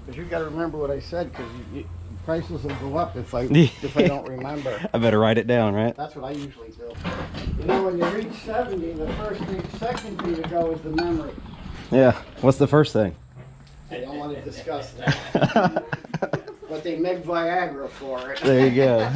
Because you got to remember what I said, because prices will go up if I don't remember. I better write it down, right? That's what I usually do. You know, when you reach 70, the second thing to go is the memory. Yeah. What's the first thing? I don't want to discuss that. But they make Viagra for it. There you go.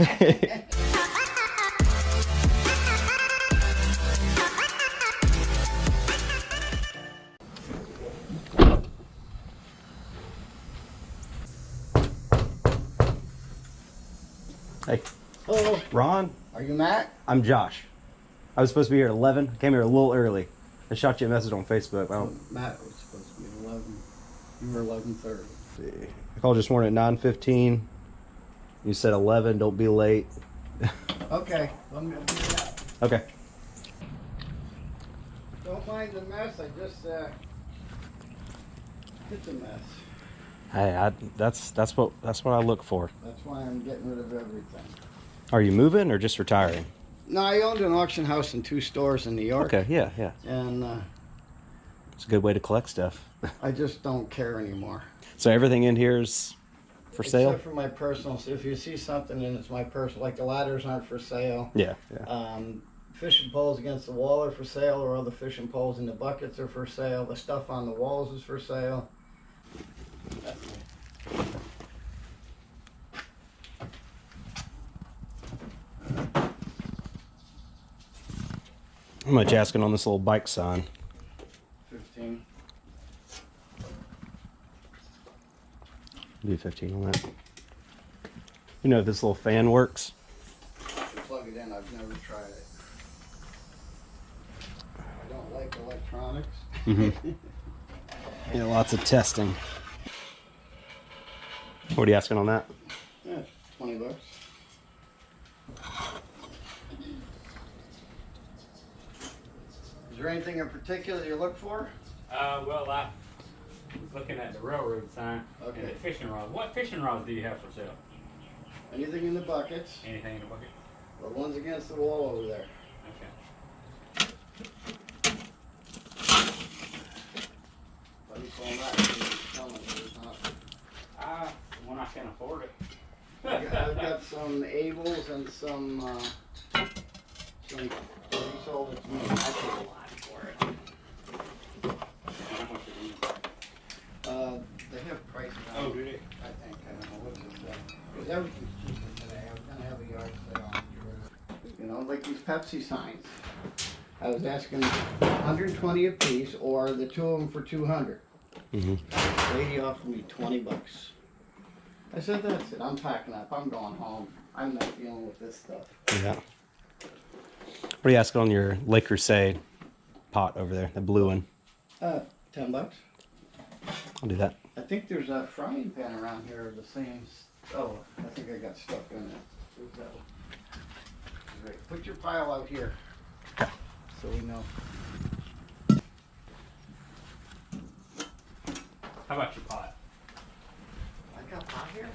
Hey. Hello. Ron? Are you Matt? I'm Josh. I was supposed to be here at 11. I came here a little early. I shot you a message on Facebook. Matt was supposed to be 11. You were 11:30. I called you this morning at 9:15. You said 11. Don't be late. Okay. Let me do that. Okay. Don't mind the mess. I just hit the mess. Hey, that's what I look for. That's why I'm getting rid of everything. Are you moving or just retiring? No, I owned an auction house and 2 stores in New York. Okay, yeah. And It's a good way to collect stuff. I just don't care anymore. So everything in here is for sale? Except for my personal. So if you see something and it's my personal, like the ladders aren't for sale. Yeah. Fishing poles against the wall are for sale, or other fishing poles in the buckets are for sale. The stuff on the walls is for sale. How much asking on this little bike sign? 15. Do 15 on that. You know if this little fan works? To plug it in, I've never tried it. I don't like electronics. Mm-hmm. Yeah, lots of testing. What are you asking on that? Yeah, $20. Is there anything in particular you look for? Well, I was looking at the railroad sign and the fishing rods. What fishing rods do you have for sale? Anything in the buckets. Anything in the bucket? The ones against the wall over there. Okay. What do you call that? Tell me, there's not. When I can afford it. I've got some Abels and some he sold it to me. I paid a lot for it. They have prices on it. Oh, do they? I think. I don't know what this is. Because everything's cheaper today. I was going to have a yard sale on it. You know, like these Pepsi signs. I was asking 120 a piece, or the 2 of them for 200. Mm-hmm. The lady offered me $20. I said, that's it. I'm packing up. I'm going home. I'm not dealing with this stuff. Yeah. What are you asking on your Le Creuset pot over there, the blue one? $10. I'll do that. I think there's a frying pan around here of the same. Oh, I think I got stuff in it. Where's that one? Great. Put your pile out here, so we know. How about your pot? I got pot here.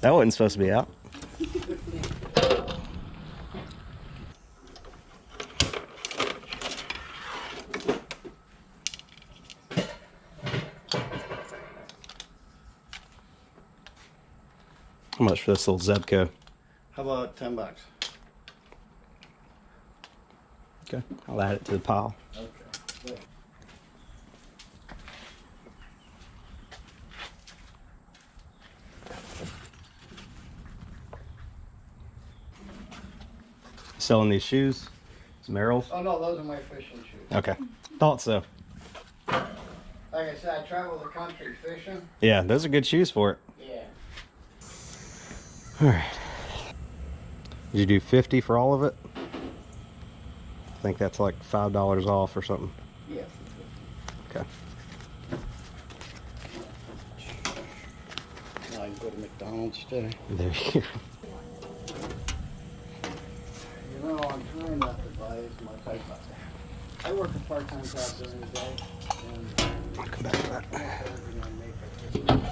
That wasn't supposed to be out. How much for this little Zebco? How about $10? Okay, I'll add it to the pile. Okay. Good. Selling these shoes? Some Merrells? Oh no, those are my fishing shoes. Okay, thought so. Like I said, I travel the country fishing. Yeah, those are good shoes for it. Yeah. All right. Did you do 50 for all of it? I think that's like $5 off or something. Yeah. Okay. Now I can go to McDonald's today. There you go. You know, I'm trying not to buy as much. I work a part-time job during the day, and I'll come back to that. everything I make, I take.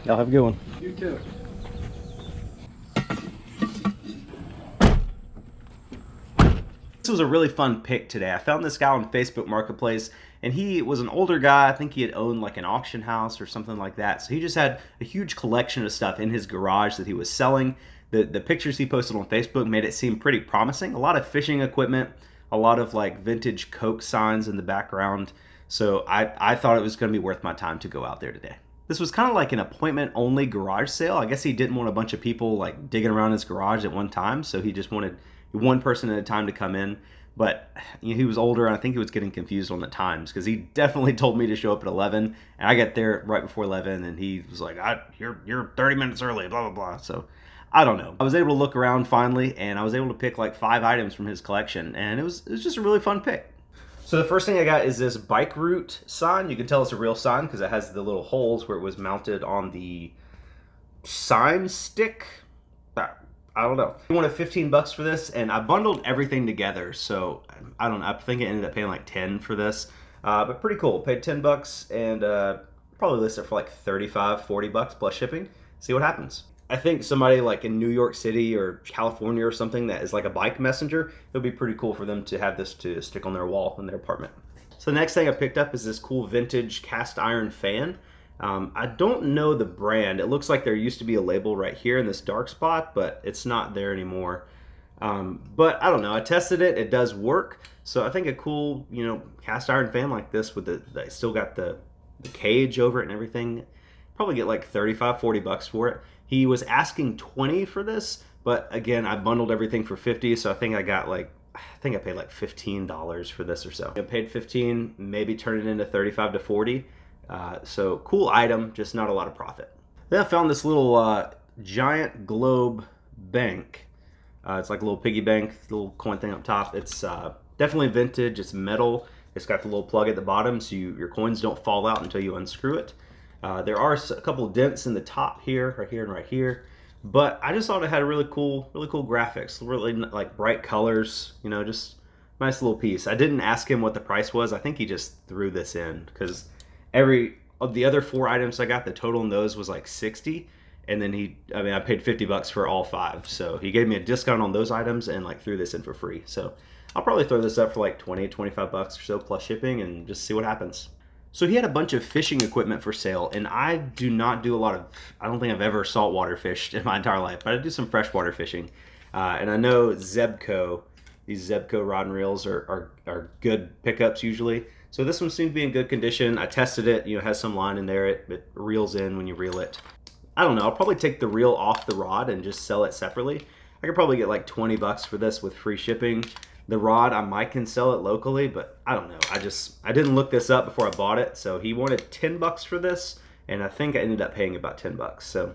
Y'all have a good one. You too. This was a really fun pick today. I found this guy on Facebook Marketplace, and he was an older guy. I think he had owned like an auction house or something like that. So he just had a huge collection of stuff in his garage that he was selling. The pictures he posted on Facebook made it seem pretty promising. A lot of fishing equipment, a lot of like vintage Coke signs in the background. So I thought it was going to be worth my time to go out there today. This was kind of like an appointment-only garage sale. I guess he didn't want a bunch of people like digging around his garage at one time, so he just wanted one person at a time to come in. But you know, he was older, and I think he was getting confused on the times, because he definitely told me to show up at 11, and I got there right before 11, and he was like, "You're 30 minutes early," blah blah blah. So I don't know. I was able to look around finally, and I was able to pick like 5 items from his collection, and it was just a really fun pick. So the first thing I got is this bike route sign. You can tell it's a real sign because it has the little holes where it was mounted on the sign stick. I don't know. I wanted 15 bucks for this, and I bundled everything together. So I don't know. I think I ended up paying like 10 for this, but pretty cool. Paid 10 bucks and probably list it for like 35, 40 bucks plus shipping. See what happens. I think somebody like in New York City or California or something that is like a bike messenger, it would be pretty cool for them to have this to stick on their wall in their apartment. So the next thing I picked up is this cool vintage cast iron fan. I don't know the brand. It looks like there used to be a label right here in this dark spot, but it's not there anymore. But I don't know. I tested it. It does work. So I think a cool, you know, cast iron fan like this with the still got the cage over it and everything, probably get like 35, 40 bucks for it. He was asking 20 for this, but again, I bundled everything for 50, so I think I got like, I think I paid like $15 for this or so. I paid 15, maybe turn it into 35 to 40. So cool item, just not a lot of profit. Then I found this little giant globe bank. It's like a little piggy bank, little coin thing up top. It's definitely vintage, it's metal. It's got the little plug at the bottom, so your coins don't fall out until you unscrew it. There are a couple dents in the top here, right here and right here, but I just thought it had a really cool graphics, really like bright colors, you know, just nice little piece. I didn't ask him what the price was. I think he just threw this in because every of the other 4 items I got, the total in those was like 60, and then I paid 50 bucks for all 5, so he gave me a discount on those items and like threw this in for free. So I'll probably throw this up for like 20, 25 bucks or so plus shipping and just see what happens. So he had a bunch of fishing equipment for sale, and I do not do a lot of, I don't think I've ever saltwater fished in my entire life, but I do some freshwater fishing. And I know Zebco, these Zebco rod and reels are good pickups usually. So this one seemed to be in good condition. I tested it, you know, it has some line in there, it reels in when you reel it. I don't know, I'll probably take the reel off the rod and just sell it separately. I could probably get like 20 bucks for this with free shipping. The rod, I might can sell it locally, but I don't know. I didn't look this up before I bought it. So he wanted 10 bucks for this, and I think I ended up paying about 10 bucks. So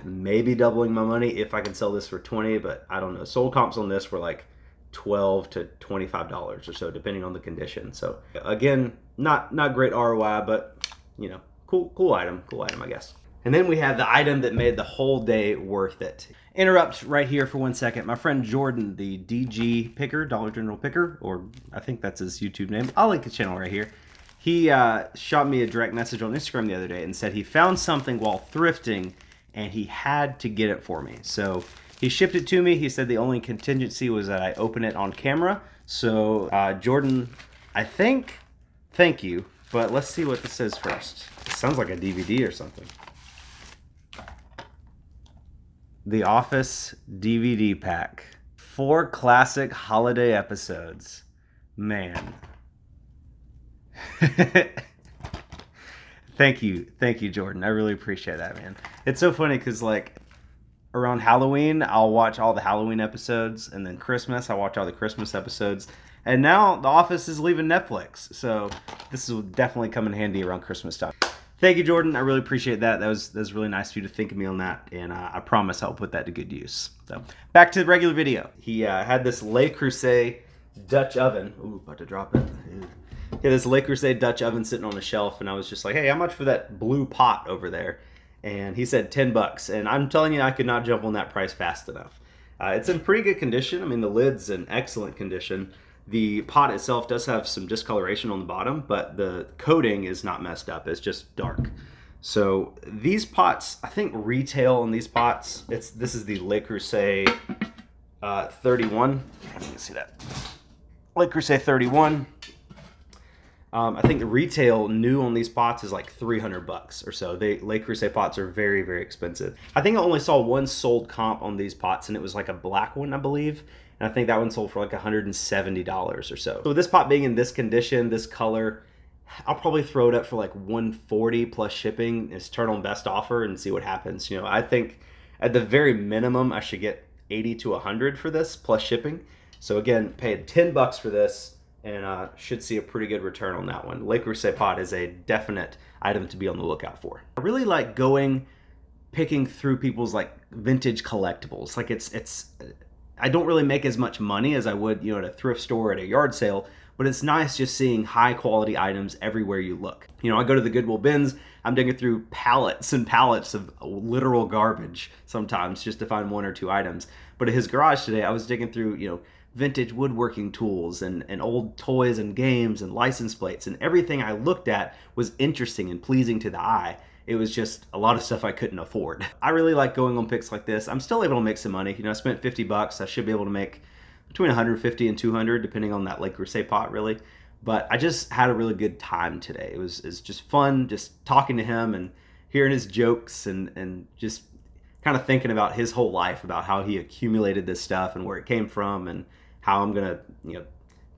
maybe doubling my money if I can sell this for 20, but I don't know. Sold comps on this were like $12 to $25 or so, depending on the condition. So again, not great ROI, but you know, cool item, I guess. And then we have the item that made the whole day worth it. Interrupt right here for 1 second. My friend Jordan, the DG Picker, Dollar General Picker, or I think that's his YouTube name. I'll link his channel right here. He shot me a direct message on Instagram the other day and said he found something while thrifting and he had to get it for me. So he shipped it to me. He said the only contingency was that I open it on camera. So Jordan, I think, thank you, but let's see what this says first. It sounds like a DVD or something. The Office DVD pack. 4 classic holiday episodes. Man. Thank you, Jordan. I really appreciate that, man. It's so funny because like around Halloween, I'll watch all the Halloween episodes, and then Christmas, I watch all the Christmas episodes. And now The Office is leaving Netflix, so this will definitely come in handy around Christmas time. Thank you, Jordan. I really appreciate that. That was really nice of you to think of me on that, and I promise I'll put that to good use. So back to the regular video. He had this Le Creuset Dutch oven. Ooh, about to drop it. He had this Le Creuset Dutch oven sitting on a shelf, and I was just like, hey, how much for that blue pot over there? And he said 10 bucks, and I'm telling you, I could not jump on that price fast enough. It's in pretty good condition. I mean, the lid's in excellent condition. The pot itself does have some discoloration on the bottom, but the coating is not messed up. It's just dark. So these pots, I think retail in these pots, this is the Le Creuset 31. You can see that. Le Creuset 31. I think the retail new on these pots is like $300 or so. Le Creuset pots are very, very expensive. I think I only saw one sold comp on these pots, and it was like a black one, I believe. And I think that one sold for like $170 or so. So with this pot being in this condition, this color, I'll probably throw it up for like $140 plus shipping. Is turn on best offer and see what happens. You know, I think at the very minimum, I should get 80 to 100 for this plus shipping. So again, paid $10 for this, and should see a pretty good return on that one. Le Creuset pot is a definite item to be on the lookout for. I really like picking through people's like vintage collectibles. Like I don't really make as much money as I would, you know, at a thrift store or at a yard sale, but it's nice just seeing high quality items everywhere you look. You know, I go to the Goodwill bins, I'm digging through pallets and pallets of literal garbage sometimes just to find one or two items. But at his garage today, I was digging through, you know, vintage woodworking tools and old toys and games and license plates, and everything I looked at was interesting and pleasing to the eye. It was just a lot of stuff I couldn't afford. I really like going on picks like this. I'm still able to make some money. You know, I spent $50. I should be able to make between 150 and 200 depending on that Le Creuset pot, really. But I just had a really good time today. It was just fun just talking to him and hearing his jokes and just kind of thinking about his whole life, about how he accumulated this stuff and where it came from, and how I'm gonna, you know,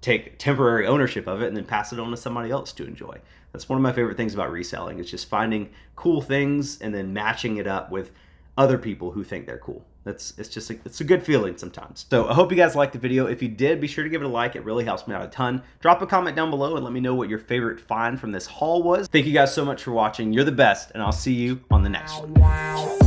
take temporary ownership of it and then pass it on to somebody else to enjoy. That's one of my favorite things about reselling. It's just finding cool things and then matching it up with other people who think they're cool. It's a good feeling sometimes. So I hope you guys liked the video. If you did, be sure to give it a like. It really helps me out a ton. Drop a comment down below and let me know what your favorite find from this haul was. Thank you guys so much for watching. You're the best, and I'll see you on the next one.